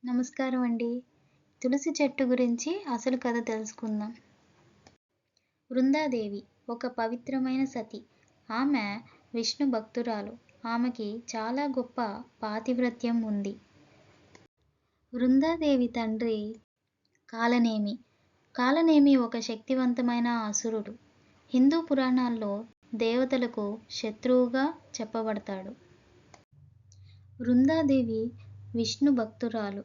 నమస్కారం అండి. తులసి చెట్టు గురించి అసలు కథ తెలుసుకుందాం. వృందాదేవి ఒక పవిత్రమైన సతి. ఆమె విష్ణు భక్తురాలు. ఆమెకి చాలా గొప్ప పాతివ్రత్యం ఉంది. వృందాదేవి తండ్రి కాలనేమి. కాలనేమి ఒక శక్తివంతమైన అసురుడు. హిందూ పురాణాల్లో దేవతలకు శత్రువుగా చెప్పబడతాడు. వృందాదేవి విష్ణు భక్తురాలు.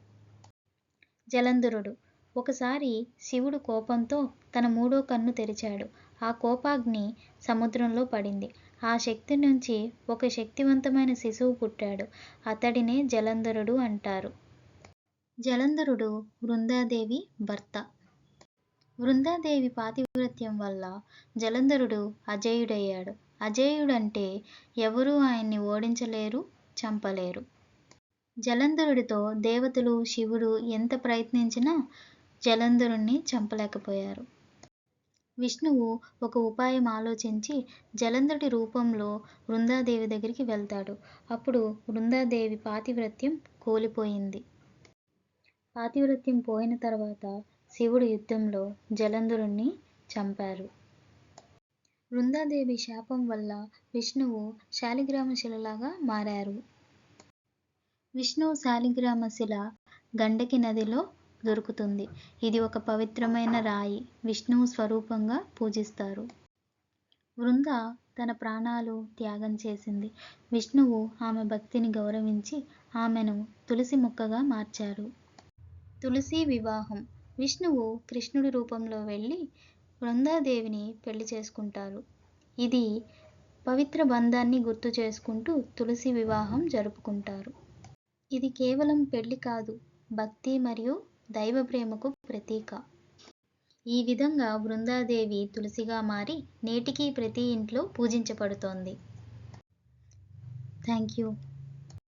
జలంధరుడు. ఒకసారి శివుడు కోపంతో తన మూడో కన్ను తెరిచాడు. ఆ కోపాగ్ని సముద్రంలో పడింది. ఆ శక్తి నుంచి ఒక శక్తివంతమైన శిశువు పుట్టాడు. అతడినే జలంధరుడు అంటారు. జలంధరుడు వృందాదేవి భర్త. వృందాదేవి పాతివ్రత్యం వల్ల జలంధరుడు అజేయుడయ్యాడు. అజేయుడంటే ఎవరూ ఆయన్ని ఓడించలేరు, చంపలేరు. జలంధరుడితో దేవతలు, శివుడు ఎంత ప్రయత్నించినా జలంధరుణ్ణి చంపలేకపోయారు. విష్ణువు ఒక ఉపాయం ఆలోచించి జలంధరుడి రూపంలో వృందాదేవి దగ్గరికి వెళ్తాడు. అప్పుడు వృందాదేవి పాతివ్రత్యం కోల్పోయింది. పాతివ్రత్యం పోయిన తర్వాత శివుడు యుద్ధంలో జలంధరుణ్ణి చంపారు. వృందాదేవి శాపం వల్ల విష్ణువు శాలిగ్రామ శిలలాగా మారారు. విష్ణువు శాలిగ్రామ శిల గండకి నదిలో దొరుకుతుంది. ఇది ఒక పవిత్రమైన రాయి. విష్ణువు స్వరూపంగా పూజిస్తారు. వృంద తన ప్రాణాలు త్యాగం చేసింది. విష్ణువు ఆమె భక్తిని గౌరవించి ఆమెను తులసి మొక్కగా మార్చారు. తులసి వివాహం. విష్ణువు కృష్ణుడి రూపంలో వెళ్ళి వృందాదేవిని పెళ్లి చేసుకుంటారు. ఇది పవిత్ర బంధాన్ని గుర్తు చేసుకుంటూ తులసి వివాహం జరుపుకుంటారు. ఇది కేవలం పెళ్లి కాదు, భక్తి మరియు దైవ ప్రేమకు ప్రతీక. ఈ విధంగా వృందాదేవి తులసిగా మారి నేటికీ ప్రతి ఇంట్లో పూజించబడుతోంది. Thank you.